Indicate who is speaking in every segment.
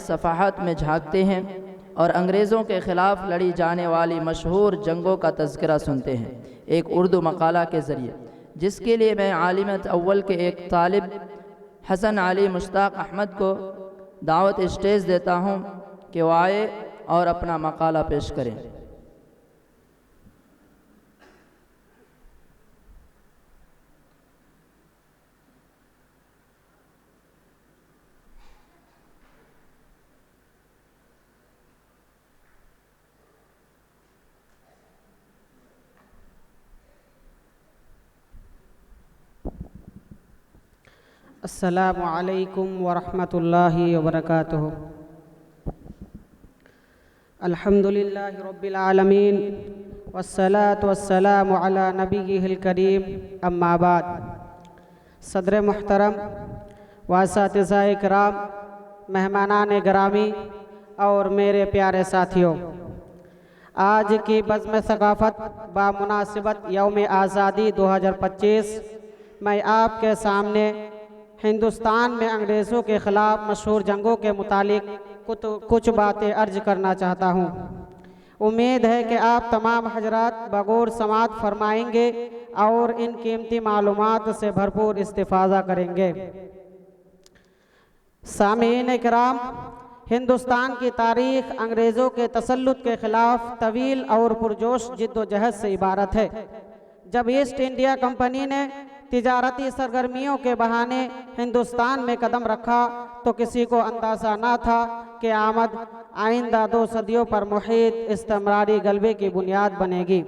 Speaker 1: सफ़ाहत में झांकते हैं और अंग्रेज़ों के ख़िलाफ़ लड़ी जाने वाली मशहूर जंगों का तज़किरा सुनते हैं एक उर्दू मकाला के ज़रिए, जिसके लिए मैं आलिमत अव्वल के एक तालिब हसन अली मुश्ताक अहमद को दावत स्टेज देता हूँ कि वो आए और अपना मकाला पेश करें।
Speaker 2: अस्सलामु अलैकुम वरहमतुल्लाहि वबरकातुहू। अल्हम्दुलिल्लाहि रब्बिल आलमीन वस्सलातु वस्सलामु अला नबिय्यिहिल करीम, अम्मा बाद। सदर मुहतरम वासातिज़ाए किराम, मेहमानान गिरामी और मेरे प्यारे साथियों, आज की बज़्म सक़ाफ़त बामुनासिबत यौम आज़ादी 2025 मैं आपके सामने हिंदुस्तान में अंग्रेज़ों के ख़िलाफ़ मशहूर जंगों के मुतालिक कुछ बातें अर्ज करना चाहता हूँ। उम्मीद है कि आप तमाम हजरात बगौर समात फरमाएंगे और इन कीमती मालूमात से भरपूर इस्तिफ़ादा करेंगे। सामीन किराम, हिंदुस्तान की तारीख़ अंग्रेज़ों के तसल्लुत के ख़िलाफ़ तवील और पुरजोश जिद्दोजहद से इबारत है। जब ईस्ट इंडिया कंपनी ने तिजारती सरगर्मियों के बहाने हिंदुस्तान में कदम रखा तो किसी को अंदाज़ा न था कि आमद आइंदा 2 सदियों पर मुहीत इस्तिमरारी गलबे की बुनियाद बनेगी।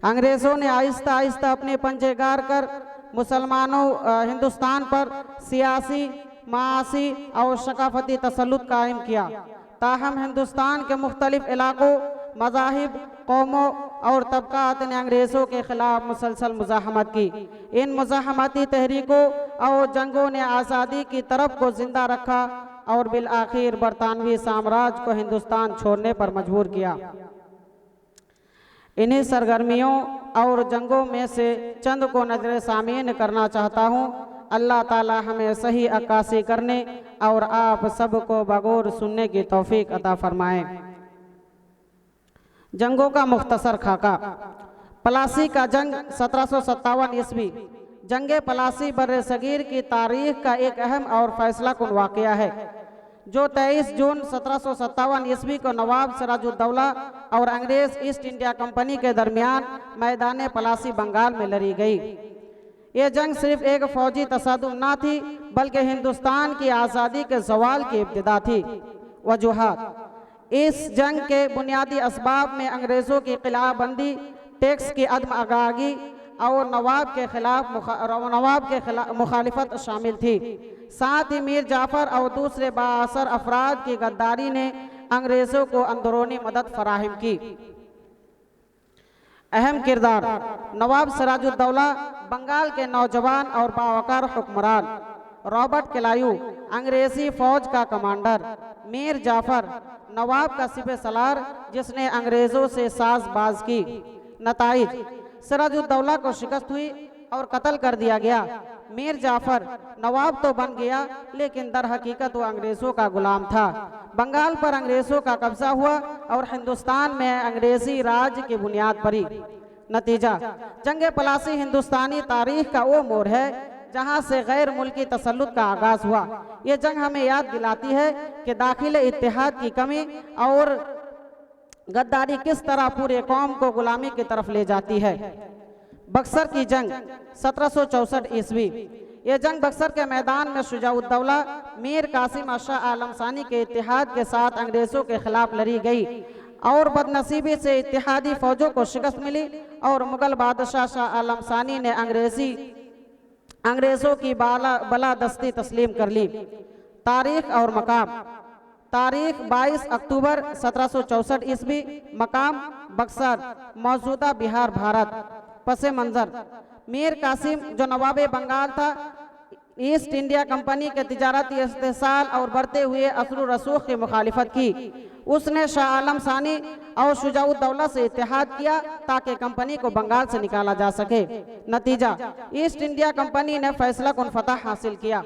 Speaker 2: अंग्रेज़ों ने आहिस्ता आहिस्ता अपने पंजे गार कर मुसलमानों हिंदुस्तान पर सियासी, मासी और सकाफती तसल्लुत कायम किया। ताहम हिंदुस्तान के मुख्तलिफ इलाक़ों, मज़ाहिब, कौमों और तबक़ात ने अंग्रेज़ों के ख़िलाफ़ मुसलसल मुज़ाहमत की। इन मुज़ाहमती तहरीकों और जंगों ने आज़ादी की तरफ को ज़िंदा रखा और बिल आखिर बरतानवी साम्राज्य को हिंदुस्तान छोड़ने पर मजबूर किया। इन्हीं सरगर्मियों और जंगों में से चंद को नजर सामीन करना चाहता हूँ। अल्लाह ताला हमें सही अक्कासी करने और आप सबको बगौर सुनने की तौफीक अता फरमाएँ। जंगों का मुख्तसर खाका। पलासी का जंग 1757 ईस्वी जंगे पलासी बर्रे सगीर की तारीख का एक अहम और फैसला कुन वाक़या है, जो 23 जून 1757 ईस्वी को नवाब सिराजुद्दौला और अंग्रेज़ ईस्ट इंडिया कंपनी के दरमियान मैदान पलासी बंगाल में लड़ी गई। ये जंग सिर्फ एक फौजी तसादुम न थी, बल्कि हिंदुस्तान की आज़ादी के ज़वाल की इब्तिदा थी। वजूहात: इस जंग के बुनियादी असबाब में अंग्रेज़ों की क़िलाबंदी, टैक्स की अदम आगाही और नवाब के खिलाफ मुखालिफत शामिल थी। साथ ही मीर जाफ़र और दूसरे बाअसर अफराद की गद्दारी ने अंग्रेज़ों को अंदरूनी मदद फराहम की। अहम किरदार: नवाब सिराजुद्दौला बंगाल के नौजवान और बावकार हुक्मरान, रॉबर्ट क्लायू अंग्रेज़ी फ़ौज का कमांडर, मीर जाफ़र नवाब का सिपह सलार जिसने अंग्रेज़ों से साज़बाज़ की। नताइज: सिराजुद्दौला को शिकस्त हुई और कत्ल कर दिया गया। मीर जाफ़र नवाब तो बन गया, लेकिन दर हकीकत वो अंग्रेज़ों का गुलाम था। बंगाल पर अंग्रेज़ों का कब्जा हुआ और हिंदुस्तान में अंग्रेज़ी राज की बुनियाद पड़ी। नतीजा: जंग पलासी हिंदुस्तानी तारीख का वो मोड़ है जहाँ से गैर मुल्की तसल्लुत का आगाज़ हुआ। ये जंग हमें याद दिलाती है कि दाखिल इत्तेहाद की कमी और गद्दारी किस तरह पूरे कौम को गुलामी की तरफ ले जाती है। बक्सर की जंग 1764 ईस्वी। ये जंग बक्सर के मैदान में शुजाउद्दौला मीर कासिम शाह आलम सानी के इत्तेहाद के साथ अंग्रेज़ों के खिलाफ लड़ी गई और बदनसीबी से इत्तेहादी फ़ौजों को शिकस्त मिली और मुगल बादशाह शाह आलम सानी ने अंग्रेज़ों की बलादस्ती तस्लीम कर ली। तारीख और मकाम। तारीख 22 अक्टूबर 1764 ईस्वी। मकाम बक्सर, मौजूदा बिहार, भारत। पसे मंज़र: मीर कासिम जो नवाब बंगाल था, ईस्ट इंडिया कंपनी के तिजारती इस्तेसाल और बढ़ते हुए असर रसूख की मुखालिफत की। उसने शाह आलम सानी और शुजाउद्दौला से इत्तेहाद किया ताकि कंपनी को बंगाल से निकाला जा सके। नतीजा: ईस्ट इंडिया कंपनी ने फैसला कुन फतह हासिल किया।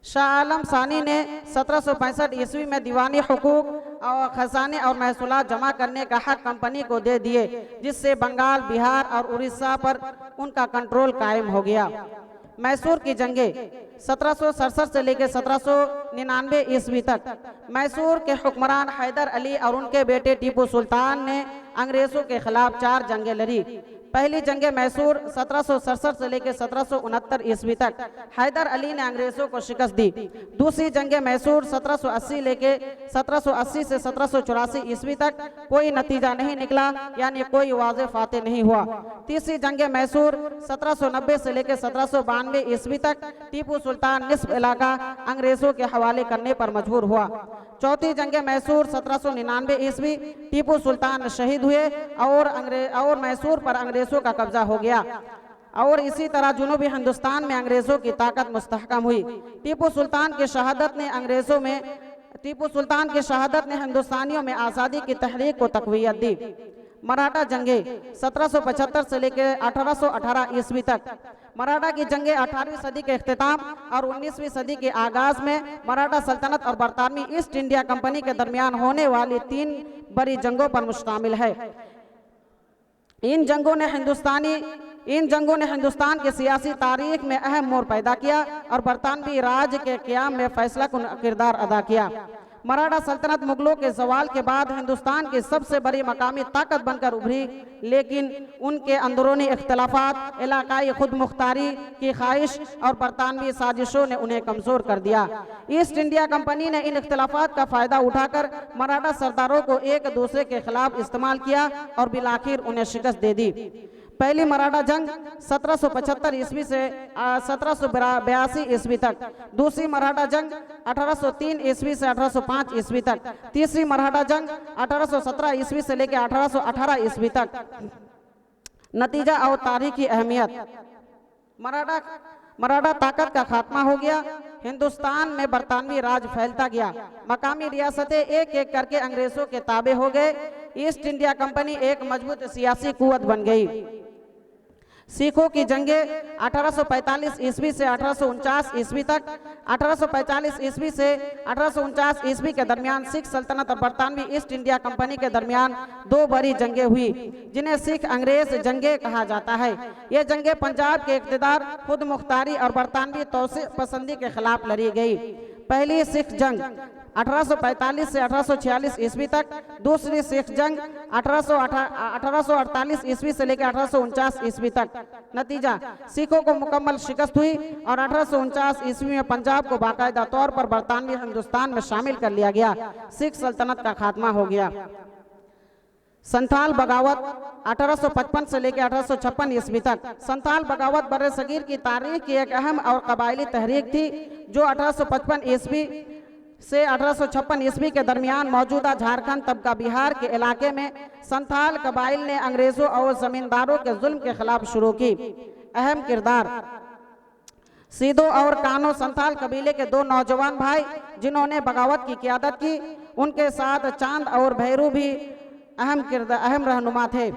Speaker 2: शाह आलम सानी ने 1765 ईस्वी में दीवानी हुकूक और खजाने और महसूलात जमा करने का हक कंपनी को दे दिए, जिससे बंगाल, बिहार और उड़ीसा पर उनका कंट्रोल कायम हो गया। मैसूर की जंगें 1767 से लेकर 1799 ईस्वी तक मैसूर के हुक्मरान हैदर अली और उनके बेटे टीपू सुल्तान ने अंग्रेजों के खिलाफ 4 जंगें लड़ी। पहली जंग मैसूर 1767 से लेकर 1769 ईस्वी तक हैदर अली ने अंग्रेजों को शिकस्त दी। दूसरी जंग मैसूर 1780 से 1784 ईस्वी तक कोई नतीजा नहीं निकला, यानी कोई वाज़ेह फातेह नहीं हुआ। तीसरी जंग मैसूर 1790 से लेकर 1792 ईस्वी तक टीपू सुल्तान निस्फ इलाका अंग्रेजों के हवाले करने पर मजबूर हुआ। चौथी जंग मैसूर 1799 ईस्वी टीपू सुल्तान शहीद हुए और मैसूर पर अंग्रेजों का कब्जा हो गया और इसी तरह जुनूबी हिंदुस्तान में अंग्रेजों की ताकत मुस्तहकम हुई। टीपू सुल्तान की शहादत ने हिंदुस्तानियों में आज़ादी की तहरीक को तक़वियत दी। मराठा जंगें 1775 से लेकर 1818 ईस्वी तक। मराठा की जंगें 18वीं सदी के इख्तिताम और 19वीं सदी के आगाज में मराठा सल्तनत और बरतानवी ईस्ट इंडिया कंपनी के दरमियान होने वाली 3 बड़ी जंगों पर मुश्तमिल है। इन जंगों ने हिंदुस्तान की सियासी तारीख में अहम मोड़ पैदा किया और बरतानवी राज के क़याम में फैसलाकुन किरदार अदा किया। मराठा सल्तनत मुगलों के ज़वाल के बाद हिंदुस्तान की सबसे बड़ी मकामी ताकत बनकर उभरी, लेकिन उनके अंदरूनी इख्तलाफात, इलाकाई खुद मुख्तारी की ख्वाहिश और बरतानवी साजिशों ने उन्हें कमज़ोर कर दिया। ईस्ट इंडिया कंपनी ने इन इख्तलाफात का फ़ायदा उठाकर मराठा सरदारों को एक दूसरे के खिलाफ इस्तेमाल किया और बिलाखिर उन्हें शिकस्त दे दी। पहली मराठा जंग 1775 ईस्वी से 1782 ईस्वी तक। दूसरी मराठा जंग 1803 ईस्वी से 1805 ईस्वी तक। तीसरी मराठा जंग 1817 ईस्वी से लेकर 1818 ईस्वी तक। नतीजा और तारीखी अहमियत। मराठा ताकत का खात्मा हो गया। हिंदुस्तान में बरतानवी राज फैलता गया। मकामी रियासतें एक एक करके अंग्रेजों के ताबे हो गए। ईस्ट इंडिया कंपनी एक मजबूत सियासी कुव्वत बन गई। सिखों की जंगें 1845 ईस्वी से 1849 ईस्वी तक। 1845 ईस्वी से 1849 ईस्वी के दरमियान सिख सल्तनत और बरतानवी ईस्ट इंडिया कंपनी के दरमियान 2 बड़ी जंगें हुई, जिन्हें सिख अंग्रेज जंगें कहा जाता है। ये जंगें पंजाब के इक़्तिदार, खुद मुख्तारी और बरतानवी तौसीअ पसंदी के खिलाफ लड़ी गई। पहली सिख जंग 1845 से 1846 ईस्वी तक। दूसरी सिख जंग 1848 ईस्वी से लेकर 1849 ईस्वी तक। नतीजा, सिखों को मुकम्मल शिकस्त हुई और 1849 ईस्वी में पंजाब को बाकायदा तौर पर बरतानवी हिंदुस्तान में शामिल कर लिया गया। सिख सल्तनत का खात्मा हो गया। संथाल बगावत 1855 से लेकर 1856 ईस्वी तक। संथाल बगावत बर्रे सगीर की तारीख की एक अहम और कबायली तहरीक थी, जो 1855 ईस्वी से 1856 ईस्वी के दरमियान मौजूदा झारखंड तबका बिहार के इलाके में संथाल कबाइल ने अंग्रेजों और जमींदारों के जुल्म के खिलाफ शुरू की। अहम किरदार। सीधो और कानो संथाल कबीले के 2 नौजवान भाई जिन्होंने बगावत की क़ियादत की। उनके साथ चांद और भैरू भी अहम रहनुमा थे।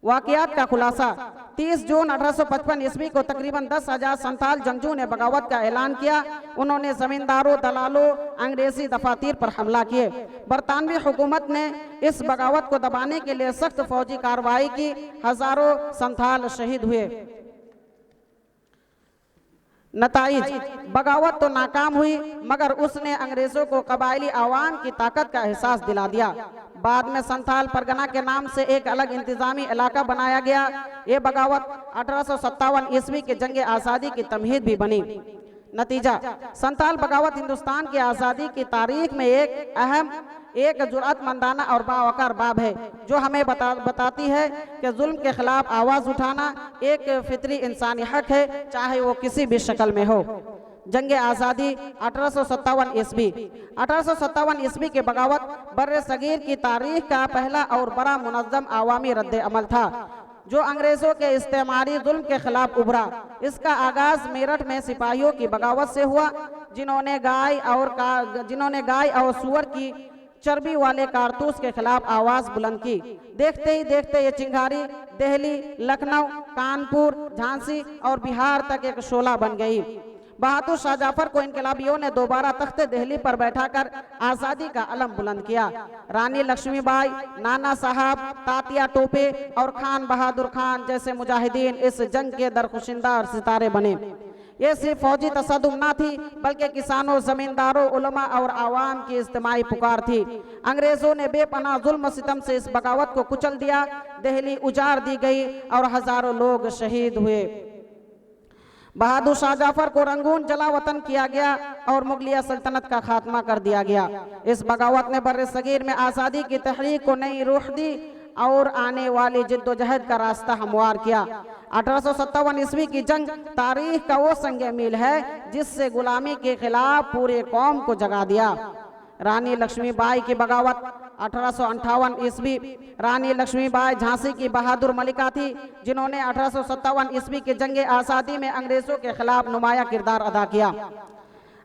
Speaker 2: वाक़ियात का खुलासा। 30 जून 1855 ईस्वी को तकरीबन 10,000 संथाल जंगजू ने बगावत का ऐलान किया। उन्होंने जमींदारों, दलालों, अंग्रेजी दफातर पर हमला किए। बरतानवी हुकूमत ने इस बगावत को दबाने के लिए सख्त फौजी कार्रवाई की। हजारों संथाल शहीद हुए। नताइज। बगावत तो नाकाम हुई, मगर उसने अंग्रेजों को कबायली आवाम की ताकत का एहसास दिला दिया। बाद में संथाल परगना के नाम से एक अलग इंतजामी इलाका बनाया गया। ये बगावत 1857 ईस्वी के जंग आज़ादी की तमहीद भी बनी। नतीजा, संथाल बगावत हिंदुस्तान की आज़ादी की तारीख में एक जुर्अतमंदाना और बावकार बाब है, जो हमें बताती है कि जुल्म के खिलाफ आवाज़ उठाना एक फितरी इंसानी हक है, चाहे वो किसी भी शक्ल में हो। जंग आज़ादी 1857 ईस्वी। 1857 ईस्वी के बगावत बर्रे सगीर की तारीख का पहला और बड़ा मुनज़्ज़म आवामी रद्द अमल था, जो अंग्रेजों के इस्तेमारी जुल्म के खिलाफ उभरा। इसका आगाज मेरठ में सिपाहियों की बगावत से हुआ, जिन्होंने गाय और सूअर की चर्बी वाले कारतूस के खिलाफ आवाज बुलंद की। देखते ही देखते ये चिंगारी दिल्ली, लखनऊ, कानपुर, झांसी और बिहार तक एक शोला बन गई। बहादुर शाह जाफर को इनकलाबियों ने दोबारा तख्ते दिल्ली पर बैठाकर आज़ादी का अलम बुलंद किया। रानी लक्ष्मीबाई, नाना साहब, तात्या टोपे और खान बहादुर खान जैसे मुजाहिदीन इस जंग के दरखुशिंदा और सितारे बने। ये सिर्फ फौजी तसद्दुम ना थी बल्कि किसानों, जमींदारों, उलमा और आवाम की इज्तिमाई पुकार थी। अंग्रेजों ने बेपनाह जुल्म सितम से इस बगावत को कुचल दिया। दिल्ली उजाड़ दी गई और हजारों लोग शहीद हुए। बहादुर शाह जाफर को रंगून जला वतन किया गया और मुगलिया सल्तनत का खात्मा कर दिया गया। इस बगावत ने बर्रे सगीर में आज़ादी की तहरीक को नई रूह दी और आने वाली जिद्दोजहद का रास्ता हमवार किया। 1857 ईस्वी की जंग तारीख का वो संग मील है जिससे गुलामी के खिलाफ पूरे कौम को जगा दिया। रानी लक्ष्मीबाई की बगावत 1858 ईस्वी। रानी लक्ष्मीबाई झांसी की बहादुर मलिका थी जिन्होंने 1857 ईस्वी की जंग आज़ादी में अंग्रेजों के खिलाफ नुमाया किरदार अदा किया।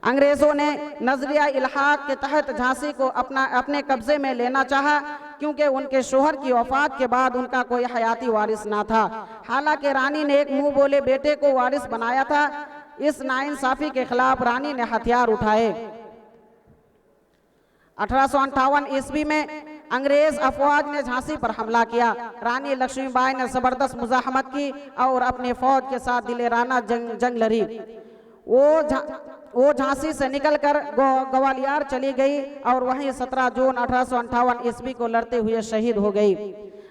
Speaker 2: अंग्रेजों ने नजरिया इल्हाक के तहत झांसी को अपने कब्जे में लेना चाहा क्योंकि उनके शोहर की वफात के बाद उनका कोई हयाती वारिस ना था। हालांकि रानी ने एक मुंह बोले बेटे को वारिस बनाया था। इस नाइंसाफी के खिलाफ रानी ने हथियार उठाए। 1858 ईस्वी में अंग्रेज अफवाज ने झांसी पर हमला किया। रानी लक्ष्मीबाई ने जबरदस्त मुजाहमत की और अपनी फौज के साथ दिलेराना जंग लड़ी। वो झांसी से निकलकर ग्वालियर चली गई और वहीं 17 जून 1858 ईस्वी को लड़ते हुए शहीद हो गई।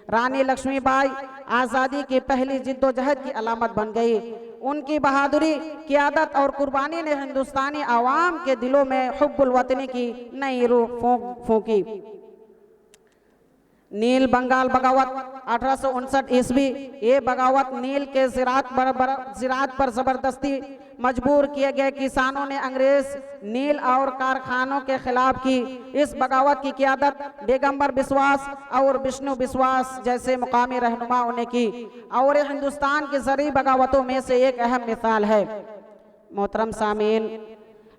Speaker 2: रानी लक्ष्मीबाई आज़ादी की पहली जिद्दोजहद की अलामत बन गई। उनकी बहादुरी, क़ियादत और कुर्बानी ने हिंदुस्तानी आवाम के दिलों में हुब्बुल वतनी की नई रूह फूंकी। नील बंगाल बगावत 1859 ईस्वी। ये बगावत नील के ज़राअत पर जबरदस्ती मजबूर किए गए किसानों ने अंग्रेज नील और कारखानों के खिलाफ की। इस बगावत की क़ियादत पैगंबर विश्वास और विष्णु विश्वास जैसे मुकामी रहनुमाओं ने की और हिंदुस्तान की ज़री बगावतों में से एक अहम मिसाल है। मोहतरम सामीन,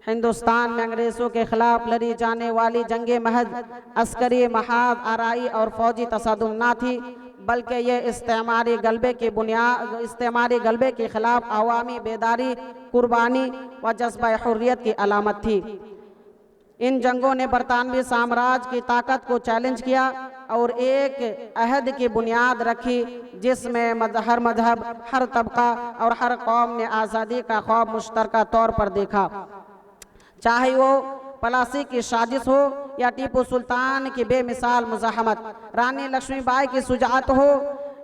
Speaker 2: हिंदुस्तान में अंग्रेज़ों के खिलाफ लड़ी जाने वाली जंगे महज अस्करी, महाद, आराई और फौजी तसद्दुम ना थी बल्कि ये इस्तेमारी गलबे के खिलाफ अवामी बेदारी, कुर्बानी व जज्बा हुर्रियत की अलामत थी। इन जंगों ने बरतानवी साम्राज्य की ताकत को चैलेंज किया और एक अहद की बुनियाद रखी जिसमें हर मजहब, हर तबका और हर कौम ने आज़ादी का ख्वाब मुश्तरका तौर पर देखा। चाहे वो पलासी की साजिश हो या टीपू सुल्तान की बेमिसाल मुजाहमत, रानी लक्ष्मीबाई की शुजाअत हो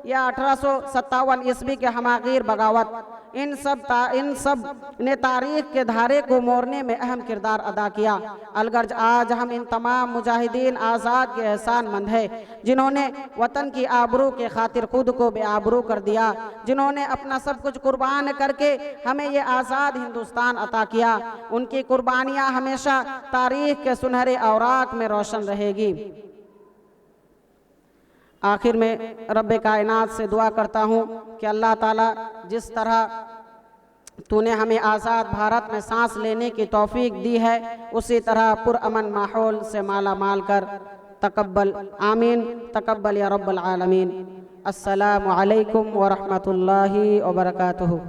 Speaker 2: या 1857 ईस्वी के हमागीर बगावत, इन सब ने तारीख के धारे को मोड़ने में अहम किरदार अदा किया। अलगर्ज आज हम इन तमाम मुजाहिदीन आज़ाद के एहसानमंद हैं जिन्होंने वतन की आबरू के खातिर खुद को बेआबरू कर दिया, जिन्होंने अपना सब कुछ कुर्बान करके हमें ये आज़ाद हिंदुस्तान अता किया। उनकी कुर्बानियाँ हमेशा तारीख के सुनहरे औराक में रोशन रहेगी। आखिर में रब्बे कायनात से दुआ करता हूँ कि अल्लाह ताला जिस तरह तूने हमें आज़ाद भारत में सांस लेने की तौफीक दी है उसी तरह पुरअमन माहौल से माला माल कर तकब्बल। आमीन। तकब्बल या रब्बल आलमीन। अस्सलामु अलैकुम व रहमतुल्लाहि व बरकातुहू।